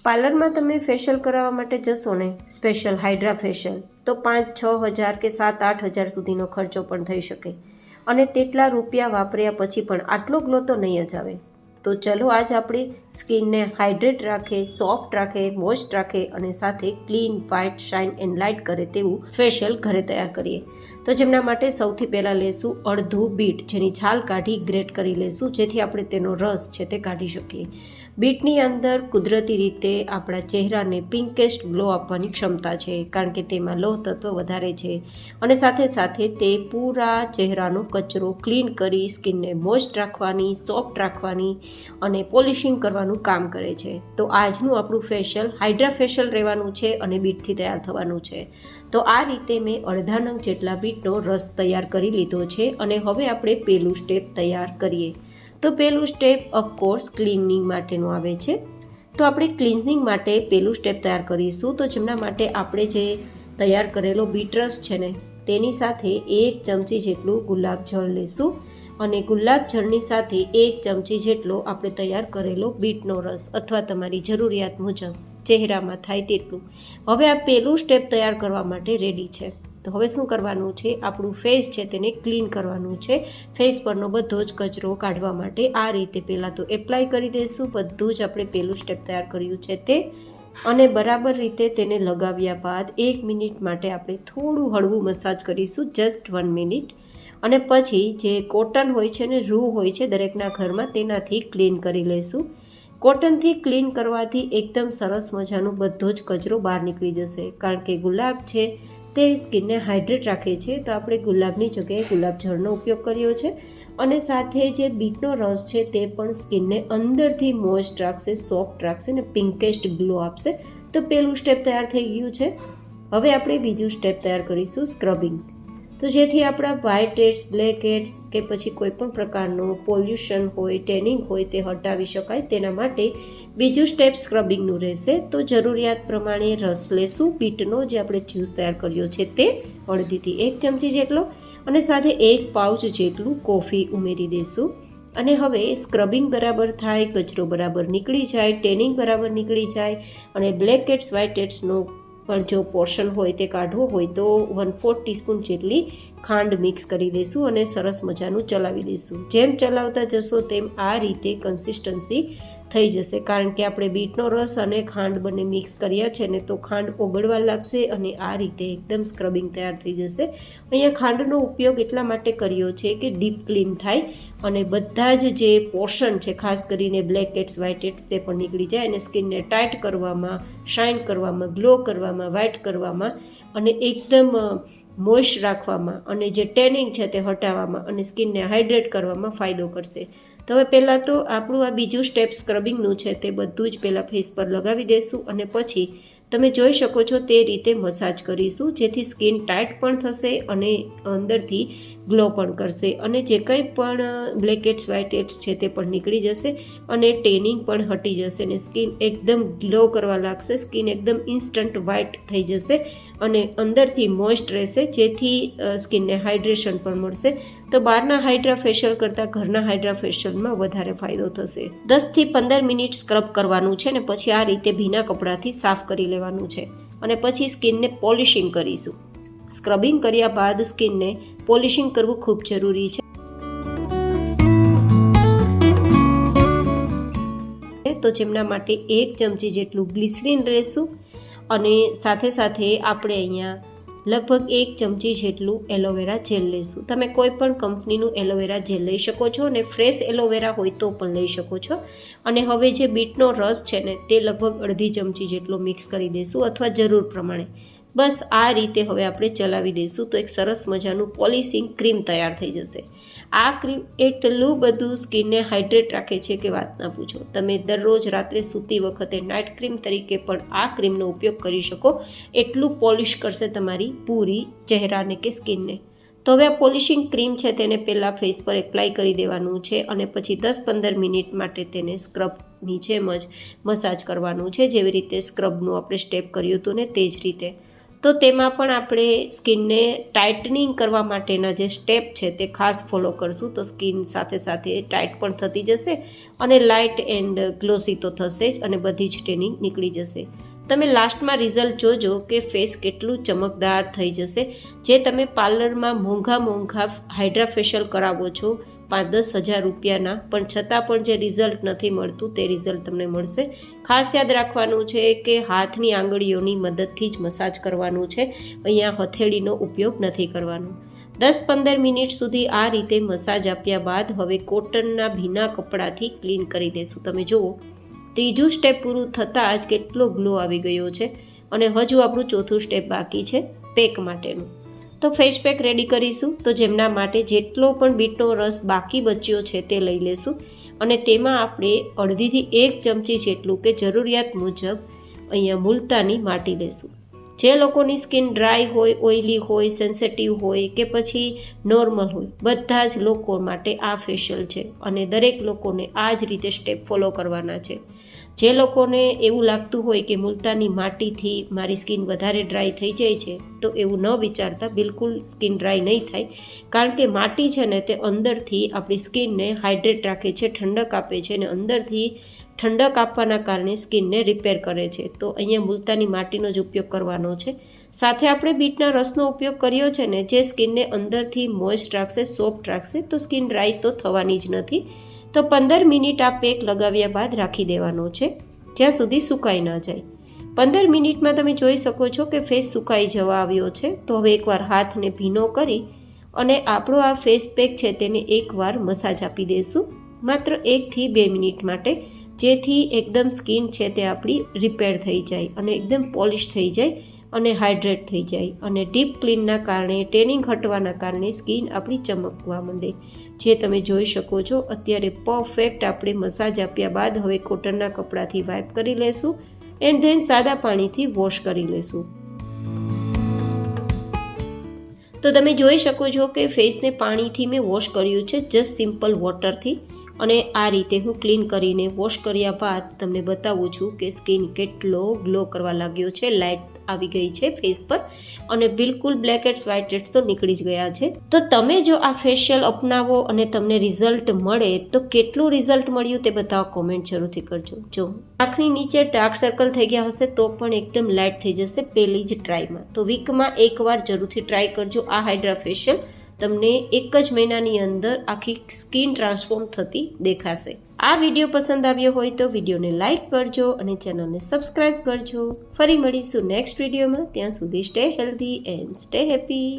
પાર્લરમાં તમે ફેશિયલ કરાવવા માટે જશો ને, સ્પેશિયલ હાઇડ્રા ફેશિયલ, તો 5-6 હજાર કે 7-8 હજાર સુધીનો ખર્ચો પણ થઈ શકે અને તેટલા રૂપિયા વાપર્યા પછી પણ આટલો ગ્લો તો નહીં જ આવે. તો ચલો આજ આપણી સ્કિનને હાઇડ્રેટ રાખે, સોફ્ટ રાખે, મોઇસ્ટ રાખે અને સાથે clean, white, shine and light કરે તેવું ફેશિયલ ઘરે તૈયાર કરીએ. તો જેમના માટે સૌથી પહેલાં લેશું અડધું બીટ, જેની છાલ કાઢી ગ્રેટ કરી લેશું, જેથી આપણે તેનો રસ છે તે કાઢી શકીએ. બીટની અંદર કુદરતી રીતે આપણા ચહેરાને પિંકેસ્ટ ગ્લો આપવાની ક્ષમતા છે, કારણ કે તેમાં લોહ તત્વ વધારે છે અને સાથે સાથે તે પૂરા ચહેરાનો કચરો ક્લીન કરી સ્કિનને મોઇસ્ટ રાખવાની, સોફ્ટ રાખવાની અને પોલિશિંગ કરવાનું કામ કરે છે. તો આજનું આપણું ફેશિયલ હાઇડ્રા ફેશિયલ રહેવાનું છે અને બીટથી તૈયાર થવાનું છે. તો આ રીતે મેં અડધા નંગ જેટલા બીટનો રસ તૈયાર કરી લીધો છે અને હવે આપણે પહેલું સ્ટેપ તૈયાર કરીએ. તો પહેલું સ્ટેપ ઓફકોર્સ ક્લિનિંગ માટેનું આવે છે. તો આપણે ક્લિન્ઝિંગ માટે પહેલું સ્ટેપ તૈયાર કરીશું. તો જેમના માટે આપણે જે તૈયાર કરેલો બીટ રસ છે ને, તેની સાથે 1 ચમચી જેટલું ગુલાબ જળ લેશું અને ગુલાબ જળની સાથે 1 ચમચી જેટલો આપણે તૈયાર કરેલો બીટનો રસ અથવા તમારી જરૂરિયાત મુજબ ચહેરામાં થાય તેટલું. હવે આ પહેલું સ્ટેપ તૈયાર કરવા માટે રેડી છે. તો હવે શું કરવાનું છે, આપણું ફેસ છે તેને ક્લીન કરવાનું છે. ફેસ પરનો બધો જ કચરો કાઢવા માટે આ રીતે પહેલાં તો એપ્લાય કરી દઈશું બધું જ આપણે પહેલું સ્ટેપ તૈયાર કર્યું છે તે, અને બરાબર રીતે તેને લગાવ્યા બાદ 1 મિનિટ માટે આપણે થોડું હળવું મસાજ કરીશું, જસ્ટ 1 મિનિટ. અને પછી જે કોટન હોય છે ને, રૂ હોય છે દરેકના ઘરમાં, તેનાથી ક્લીન કરી લઈશું. કોટનથી ક્લીન કરવાથી એકદમ સરસ મજાનો બધો જ કચરો બહાર નીકળી જશે, કારણ કે ગુલાબ છે તે સ્કિનને હાઇડ્રેટ રાખે છે. તો આપણે ગુલાબની જગ્યાએ ગુલાબ જળનો ઉપયોગ કર્યો છે અને સાથે જે બીટનો રસ છે તે પણ સ્કિનને અંદરથી મોઇસ્ટ રાખશે, સોફ્ટ રાખશે અને પિંકેસ્ટ ગ્લો આપશે. તો પહેલું સ્ટેપ તૈયાર થઈ ગયું છે. હવે આપણે બીજું સ્ટેપ તૈયાર કરીશું, સ્ક્રબિંગ. તો જેથી આપણા વ્હાઇટ હેડ્સ, બ્લેક હેડ્સ કે પછી કોઈ પણ પ્રકારનું પોલ્યુશન હોય, ટેનિંગ હોય તે હટાવી શકાય, તેના માટે બીજું સ્ટેપ સ્ક્રબિંગનું રહેશે. તો જરૂરિયાત પ્રમાણે રસ લેશું બીટનો, જે આપણે જ્યુસ તૈયાર કર્યો છે તે, અડધીથી 1 ચમચી જેટલો, અને સાથે 1 પાઉચ જેટલું કોફી ઉમેરી દઈશું. અને હવે સ્ક્રબિંગ બરાબર થાય, કચરો બરાબર નીકળી જાય, ટેનિંગ બરાબર નીકળી જાય અને બ્લેક હેડ્સ, વ્હાઇટ હેડ્સનો પણ જો પોર્શન હોય તે કાઢવો હોય તો 1/4 ટીસ્પૂન જેટલી ખાંડ મિક્સ કરી દઈશું અને સરસ મજાનું ચલાવી દઈશું. જેમ ચલાવતા જશો તેમ આ રીતે કન્સિસ્ટન્સી થઈ જશે, કારણ કે આપણે બીટનો રસ અને ખાંડ બંને મિક્સ કર્યા છે ને, તો ખાંડ ઓગળવા લાગશે અને આ રીતે એકદમ સ્ક્રબિંગ તૈયાર થઈ જશે. અહીંયા ખાંડનો ઉપયોગ એટલા માટે કર્યો છે કે ડીપ ક્લીન થાય અને બધા જ જે પોર્શન છે, ખાસ કરીને બ્લેક હેડ્સ, વ્હાઇટ હેડ્સ, તે પણ નીકળી જાય અને સ્કિનને ટાઇટ કરવામાં, શાઇન કરવામાં, ગ્લો કરવામાં, વ્હાઇટ કરવામાં અને એકદમ મોઇસ્ટ રાખવામાં અને જે ટેનિંગ છે તે હટાવવામાં અને સ્કિનને હાઇડ્રેટ કરવામાં ફાયદો કરશે. તો હવે પહેલાં તો આપણું આ બીજું સ્ટેપ સ્ક્રબિંગનું છે તે બધું જ પહેલાં ફેસ પર લગાવી દઈશું અને પછી તમે જોઈ શકો છો તે રીતે મસાજ કરીશું, જેથી સ્કિન ટાઇટ પણ થશે અને અંદરથી ગ્લો પણ કરશે અને જે કંઈ પણ બ્લેક હેડ્સ, વ્હાઇટ હેડ્સ છે તે પણ નીકળી જશે અને ટેનિંગ પણ હટી જશે અને સ્કિન એકદમ ગ્લો કરવા લાગશે. સ્કિન એકદમ ઇન્સ્ટન્ટ વ્હાઇટ થઈ જશે અને અંદરથી મોઇસ્ટ રહેશે, જેથી સ્કિનને હાઇડ્રેશન પણ મળશે. તો બહારના હાઇડ્રા ફેશિયલ કરતાં ઘરના હાઇડ્રા ફેશિયલમાં વધારે ફાયદો થશે. 10થી 15 મિનિટ સ્ક્રબ કરવાનું છે ને પછી આ રીતે ભીના કપડાથી સાફ કરી લેવાનું છે અને પછી સ્કિનને પોલિશિંગ કરીશું. સ્ક્રબિંગ કર્યા બાદ સ્કિનને પોલિશિંગ કરવું ખૂબ જરૂરી છે. તો જેમના માટે 1 ચમચી જેટલું ગ્લિસરીન લેશું અને સાથે સાથે આપણે અહીંયા લગભગ 1 ચમચી જેટલું એલોવેરા જેલ લઈશું. તમે કોઈ પણ કંપનીનું એલોવેરા જેલ લઈ શકો છો અને ફ્રેશ એલોવેરા હોય તો પણ લઈ શકો છો. અને હવે જે બીટનો રસ છે ને તે લગભગ અડધી ચમચી જેટલો મિક્સ કરી દઈશું અથવા જરૂર પ્રમાણે. બસ આ રીતે હવે આપણે ચલાવી દઈશું તો એક સરસ મજાનું પોલિશિંગ ક્રીમ તૈયાર થઈ જશે. આ ક્રીમ એટલું બધું સ્કિનને હાઇડ્રેટ રાખે છે કે વાત ના પૂછો. તમે દરરોજ રાત્રે સૂતી વખતે નાઇટ ક્રીમ તરીકે પણ આ ક્રીમનો ઉપયોગ કરી શકો. એટલું પોલિશ કરશે તમારી પૂરી ચહેરાને કે સ્કિનને. તો હવે આ પોલિશિંગ ક્રીમ છે તેને પહેલાં ફેસ પર એપ્લાય કરી દેવાનું છે અને પછી 10-15 મિનિટ માટે તેને સ્ક્રબની જેમ જ મસાજ કરવાનું છે, જેવી રીતે સ્ક્રબનું આપણે સ્ટેપ કર્યું હતું ને તે જ રીતે. તો તેમાં પણ આપણે સ્કિનને ટાઇટનિંગ કરવા માટેના જે સ્ટેપ છે તે ખાસ ફોલો કરશું તો સ્કિન સાથે સાથે ટાઇટ પણ થતી જશે અને લાઇટ એન્ડ ગ્લોસી તો થશે જ અને બધી જ ટેનિંગ નીકળી જશે. તમે લાસ્ટમાં રિઝલ્ટ જોજો કે ફેસ કેટલું ચમકદાર થઈ જશે. જે તમે પાર્લરમાં મોંઘા હાઇડ્રા ફેશિયલ કરાવો છો 5-10 હજાર રૂપિયાના, પણ છતાં પણ જે રિઝલ્ટ નથી મળતું તે રિઝલ્ટ તમને મળશે. ખાસ યાદ રાખવાનું છે કે હાથની આંગળીઓની મદદથી જ મસાજ કરવાનું છે, અહીંયા હથેળીનો ઉપયોગ નથી કરવાનો. 10-15 મિનિટ સુધી આ રીતે મસાજ આપ્યા બાદ હવે કોટનના ભીના કપડાથી ક્લીન કરી લેશું. તમે જુઓ, ત્રીજું સ્ટેપ પૂરું થતાં જ કેટલો ગ્લો આવી ગયો છે અને હજુ આપણું ચોથું સ્ટેપ બાકી છે પેક માટેનું. તો ફેસ પેક રેડી કરીશું. તો જેમના માટે જેટલો પણ બીટનો રસ બાકી બચ્યો છે તે લઈ લેશું અને તેમાં આપણે અડધીથી 1 ચમચી જેટલું કે જરૂરિયાત મુજબ અહીંયા મુલતાની માટી લેશું. જે લોકોની સ્કિન ડ્રાય હોય, ઓઇલી હોય, સેન્સિટિવ હોય કે પછી નોર્મલ હોય, બધા જ લોકો માટે આ ફેશિયલ છે અને દરેક લોકોને આ જ રીતે સ્ટેપ ફોલો કરવાના છે. જે લોકોને એવું લાગતું હોય કે મુલતાની માટીથી મારી સ્કિન વધારે ડ્રાય થઈ જાય છે તો એવું ન વિચારતા, બિલકુલ સ્કિન ડ્રાય નહીં થાય, કારણ કે માટી છે ને તે અંદરથી આપણી સ્કિનને હાઇડ્રેટ રાખે છે, ઠંડક આપે છે અને અંદરથી ઠંડક આપવાના કારણે સ્કિનને રિપેર કરે છે. તો અહીંયા મુલતાની માટીનો જ ઉપયોગ કરવાનો છે. સાથે આપણે બીટના રસનો ઉપયોગ કર્યો છે ને, જે સ્કિનને અંદરથી મોઇસ્ટ રાખશે, સોફ્ટ રાખશે, તો સ્કિન ડ્રાય તો થવાની જ નથી. તો 15 મિનિટ આ પેક લગાવ્યા બાદ રાખી દેવાનો છે, જ્યાં સુધી સુકાઈ ના જાય. 15 મિનિટમાં તમે જોઈ શકો છો કે ફેસ સુકાઈ જવા આવ્યો છે. તો હવે એકવાર હાથને ભીનો કરી અને આપણો આ ફેસ પેક છે તેને એકવાર મસાજ આપી દઈશું, માત્ર 1 થી 2 મિનિટ માટે, જેથી એકદમ સ્કિન છે તે આપણી રિપેર થઈ જાય અને એકદમ પોલિશ થઈ જાય અને હાઇડ્રેટ થઈ જાય અને ડીપ ક્લીનના કારણે, ટેનિંગ હટવાના કારણે સ્કિન આપણી ચમકવા માંડે. જે તમે જોઈ શકો છો અત્યારે પરફેક્ટ આપણે મસાજ આપ્યા બાદ હવે કોટનના કપડાથી વાઇપ કરી લેશું એન્ડ ધેન સાદા પાણીથી વોશ કરી લેશું. તો તમે જોઈ શકો છો કે ફેસને પાણીથી મેં વોશ કર્યું છે, જસ્ટ સિમ્પલ વોટરથી. અને આ રીતે હું ક્લીન કરીને વોશ કર્યા બાદ તમને બતાવું છું કે સ્કિન કેટલો ગ્લો કરવા લાગ્યો છે, લાઇટ આવી ગઈ છે ફેસ પર અને બિલકુલ બ્લેક હેડ્સ, વ્હાઇટ હેડ્સ તો નીકળી જ ગયા છે. તો તમે જો આ ફેશિયલ અપનાવો અને તમને રિઝલ્ટ મળે તો કેટલું રિઝલ્ટ મળ્યું તે બતાવો, કોમેન્ટ જરૂરથી કરજો. જો આંખની નીચે ડાર્ક સર્કલ થઈ ગયા હશે તો પણ એકદમ લાઇટ થઈ જશે પહેલી જ ટ્રાયમાં. તો વીકમાં એકવાર જરૂરથી ટ્રાય કરજો આ હાઇડ્રા ફેશિયલ. તમને 1 જ મહિનાની અંદર આખી સ્કિન ટ્રાન્સફોર્મ થતી દેખાશે. આ વિડીયો પસંદ આવ્યો હોય તો વિડીયોને લાઇક કરજો અને ચેનલને સબસ્ક્રાઇબ કરજો. ફરી મળીશું નેક્સ્ટ વિડીયોમાં. ત્યાં સુધી stay healthy and stay happy.